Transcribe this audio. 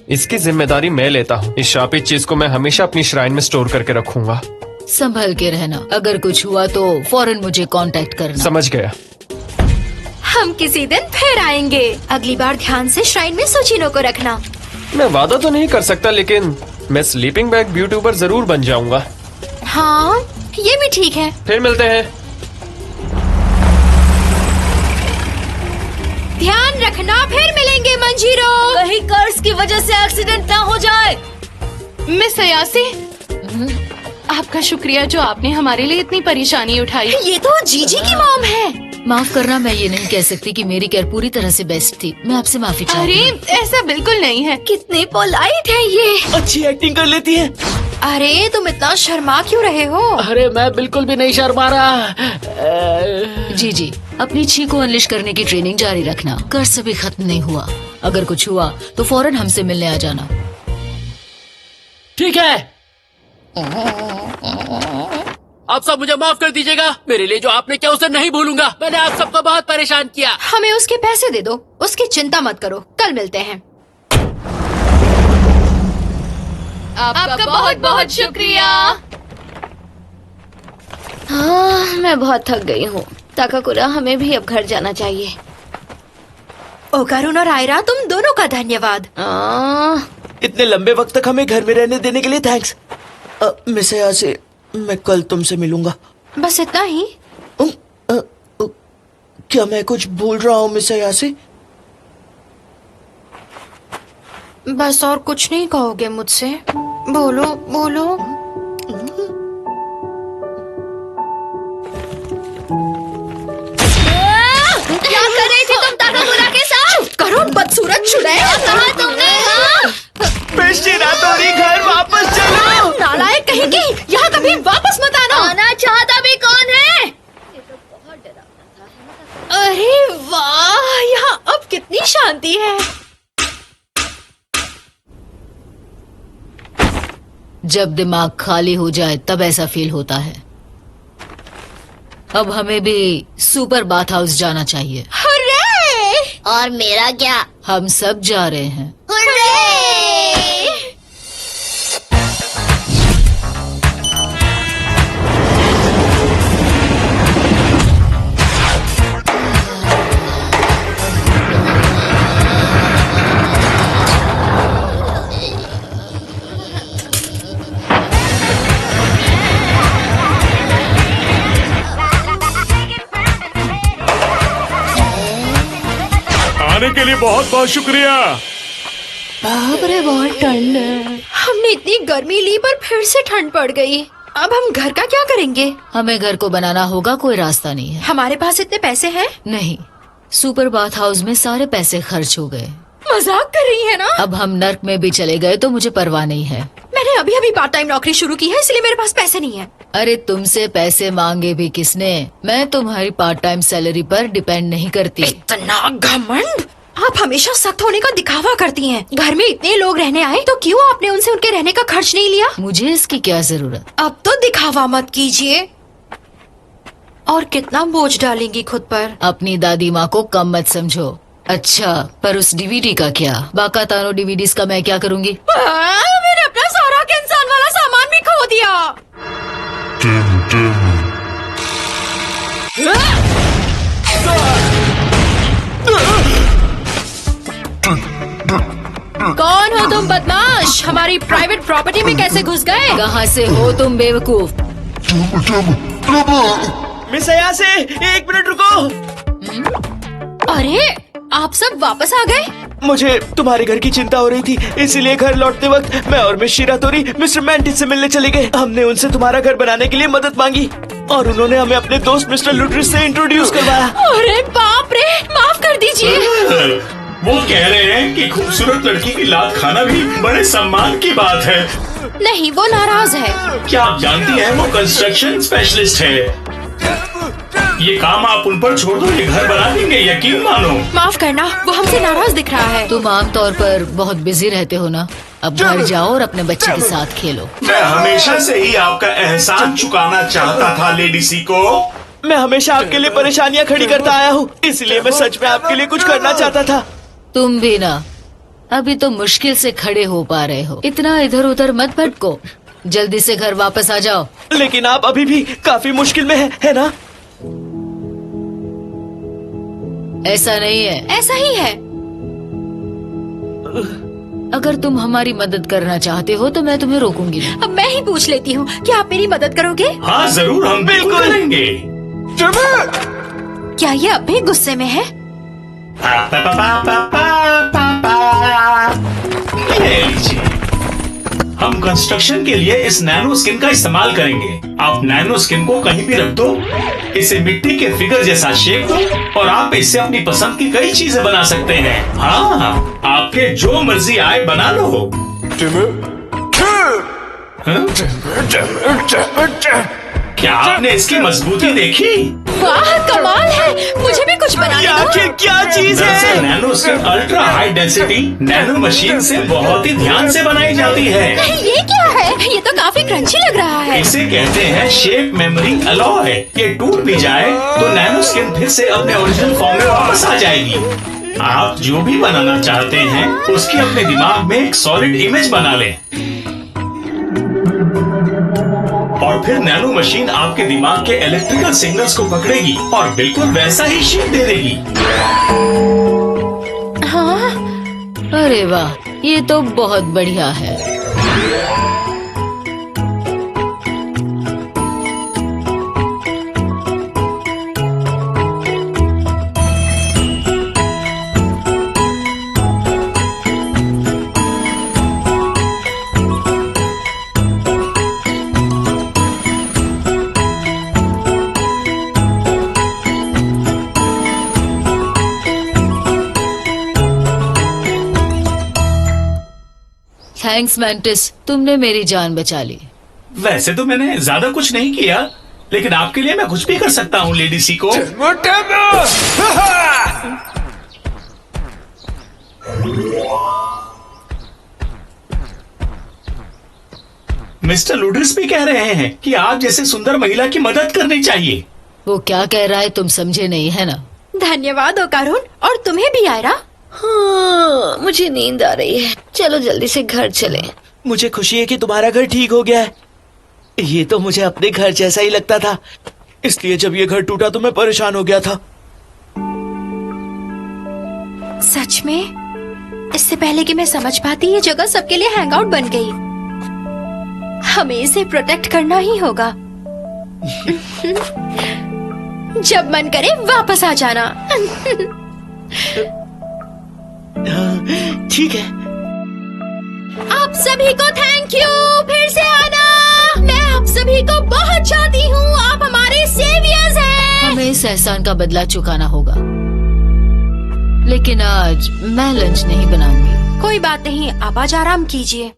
इसकी जिम्मेदारी मैं लेता हूँ। इस शापित चीज को मैं हमेशा अपनी श्राइन में स्टोर करके रखूंगा। संभल के रहना, अगर कुछ हुआ तो फौरन मुझे कांटेक्ट करना। समझ गया। हम किसी दिन फिर आएंगे। अगली बार ध्यान से श्राइन में सुचिनो को रखना। मैं वादा तो नहीं कर सकता, लेकिन मैं स्लीपिंग बैग ब्यूट्यूबर जरूर बन जाऊंगा। हाँ, ये भी ठीक है। फिर मिलते हैं। ध्यान रखना, फिर मिलेंगे मंजीरो। कहीं कर्ज की वजह से एक्सीडेंट ना हो जाए। मिस अयासी, आपका शुक्रिया जो आपने हमारे लिए इतनी परेशानी उठाई। ये तो जीजी की मॉम है। माफ करना, मैं ये नहीं कह सकती कि मेरी केयर पूरी तरह से बेस्ट थी। मैं आपसे माफी चाहती अरे हूँ। ऐसा बिल्कुल नहीं है। कितने पोलाइट है ये। अच्छी एक्टिंग कर लेती है। अरे तुम इतना शर्मा क्यों रहे हो? अरे मैं बिल्कुल भी नहीं शर्मा रहा। जी, अपनी छी को अनलिश करने की ट्रेनिंग जारी रखना। कर्ज अभी खत्म नहीं हुआ। अगर कुछ हुआ तो फौरन हमसे मिलने आ जाना। ठीक है। आप सब मुझे माफ कर दीजिएगा। मेरे लिए जो आपने किया उसे नहीं भूलूंगा। मैंने आप सबको बहुत परेशान किया। हमें उसके पैसे दे दो। उसकी चिंता मत करो, कल मिलते हैं। आपका बहुत बहुत शुक्रिया। हाँ, मैं बहुत थक गई हूँ। ताकाकुरा, हमें भी अब घर जाना चाहिए। ओकारुन और आयरा, तुम दोनों का धन्यवाद। इतने लंबे वक्त तक हमें घर में रहने देने के लिए थैंक्स। मिस अयासी, मैं कल तुमसे मिलूंगा। बस इतना ही? क्या मैं कुछ भूल रहा हूँ मिस अयासी? बस और कुछ नहीं कहोगे मुझसे? बोलो बोलो। क्या कर रही थी तुम ताकाकुरा के साथ? करो बदसूरत चुड़ैल। कहा तुमने? शिरातोरी, घर वापस चलो। नालायक कहीं की, यहाँ कभी वापस मत आना। आना चाहता भी कौन है? अरे वाह, यहाँ अब कितनी शांति है। जब दिमाग खाली हो जाए तब ऐसा फील होता है। अब हमें भी सुपर बाथ हाउस जाना चाहिए। हुर्रे! और मेरा क्या? हम सब जा रहे हैं। आने के लिए बहुत बहुत शुक्रिया। बाप रे, बहुत ठंड है। हमने इतनी गर्मी ली पर फिर से ठंड पड़ गई। अब हम घर का क्या करेंगे? हमें घर को बनाना होगा, कोई रास्ता नहीं है। हमारे पास इतने पैसे हैं? नहीं, सुपर बाथ हाउस में सारे पैसे खर्च हो गए। मजाक कर रही है ना? अब हम नर्क में भी चले गए तो मुझे परवाह नहीं है। मैंने अभी अभी पार्ट टाइम नौकरी शुरू की है, इसलिए मेरे पास पैसे नहीं है। अरे तुमसे पैसे मांगे भी किसने? मैं तुम्हारी पार्ट टाइम सैलरी पर डिपेंड नहीं करती। इतना घमंड! आप हमेशा सख्त होने का दिखावा करती हैं। घर में इतने लोग रहने आए तो क्यों आपने उनसे उनके रहने का खर्च नहीं लिया? मुझे इसकी क्या जरूरत? अब तो दिखावा मत कीजिए। और कितना बोझ डालेंगी खुद पर? अपनी दादी माँ को कम मत समझो। अच्छा, पर उस डीवीडी का क्या? बाका तानो डीवीडीज का मैं क्या करूँगी? मैंने अपना सारा इंसान वाला सामान भी खो दिया। कौन हो तुम बदमाश? हमारी प्राइवेट प्रॉपर्टी में कैसे घुस गए? कहाँ से हो तुम बेवकूफ? मिस अयासी, एक मिनट रुको। अरे, आप सब वापस आ गए? मुझे तुम्हारे घर की चिंता हो रही थी, इसीलिए घर लौटते वक्त मैं और मिस शिरातोरी मिस्टर मैंटिस से मिलने चले गए। हमने उनसे तुम्हारा घर बनाने के लिए मदद मांगी और उन्होंने हमें अपने दोस्त मिस्टर लुड्रिस से इंट्रोड्यूस करवाया। अरे बाप रे, माफ कर दीजिए। वो कह रहे हैं कि खूबसूरत लड़की की लात खाना भी बड़े सम्मान की बात है। नहीं, वो नाराज है। क्या आप जानती हैं, वो कंस्ट्रक्शन स्पेशलिस्ट है। ये काम आप उन पर छोड़ दो, ये घर बना देंगे, यकीन मानो। माफ करना, वो हमसे नाराज दिख रहा है। तुम आमतौर पर बहुत बिजी रहते हो ना। अब घर जाओ और अपने बच्चे के साथ खेलो। मैं हमेशा से ही आपका एहसान चुकाना चाहता था लेडी सी को। मैं हमेशा आपके लिए परेशानियां खड़ी करता आया हूँ, इसलिए मैं सच में आपके लिए कुछ करना चाहता था। तुम भी ना। अभी तो मुश्किल से खड़े हो पा रहे हो, इतना इधर उधर मत भटको। जल्दी से घर वापस आ जाओ। लेकिन आप अभी भी काफी मुश्किल में है ना? ऐसा नहीं है। ऐसा ही है। अगर तुम हमारी मदद करना चाहते हो तो मैं तुम्हें रोकूंगी नहीं। अब मैं ही पूछ लेती हूँ, क्या आप मेरी मदद करोगे? हाँ जरूर, हम बिल्कुल करेंगे। क्या ये अब भी गुस्से में है? ये लीजिए, हम कंस्ट्रक्शन के लिए इस नैनो स्किन का इस्तेमाल करेंगे। आप नैनो स्किन को कहीं भी रख दो, इसे मिट्टी के फिगर जैसा शेप दो और आप इससे अपनी पसंद की कई चीजें बना सकते हैं। हाँ, आपके जो मर्जी आए बना लो। हाँ? क्या आपने इसकी मजबूती देखी? वाह कमाल है, मुझे भी कुछ बनाने दो। आखिर क्या चीज दरअसल है? Nano skin ultra high density nano machine से बहुत ही ध्यान से बनाई जाती है। ये क्या है? ये तो काफी क्रंची लग रहा है। इसे कहते हैं शेप मेमोरी अलॉय। ये टूट भी जाए तो नैनो स्किन फिर से अपने ओरिजिनल फॉर्म में वापस आ जाएगी। आप जो भी बनाना चाहते हैं उसकी अपने दिमाग में एक सॉलिड इमेज बना लें और फिर नैनो मशीन आपके दिमाग के इलेक्ट्रिकल सिग्नल्स को पकड़ेगी और बिल्कुल वैसा ही शेप दे देगी। हाँ, अरे वाह, ये तो बहुत बढ़िया है। थैंक्स मैंटिस, तुमने मेरी जान बचा ली। वैसे तो मैंने ज्यादा कुछ नहीं किया, लेकिन आपके लिए मैं कुछ भी कर सकता हूँ लेडी सी को। मिस्टर लुड्रिस भी कह रहे हैं कि आप जैसे सुंदर महिला की मदद करनी चाहिए। वो क्या कह रहा है तुम समझे नहीं है ना? धन्यवाद ओकारुन, और तुम्हें भी आयरा। हाँ, मुझे नींद आ रही है। चलो जल्दी से घर चले। मुझे खुशी है कि तुम्हारा घर ठीक हो गया है। ये तो मुझे अपने घर जैसा ही लगता था, इसलिए जब ये घर टूटा तो मैं परेशान हो गया था। सच में? इससे पहले कि मैं समझ पाती, ये जगह सबके लिए हैंगआउट बन गई। हमें इसे प्रोटेक्ट करना ही होगा। जब मन करे वापस आ जाना। ठीक है। आप सभी को थैंक यू, फिर से आना। मैं आप सभी को बहुत चाहती हूँ, आप हमारे सेवियर्स हैं। हमें इस एहसान का बदला चुकाना होगा, लेकिन आज मैं लंच नहीं बनाऊंगी। कोई बात नहीं, आप आज आराम कीजिए।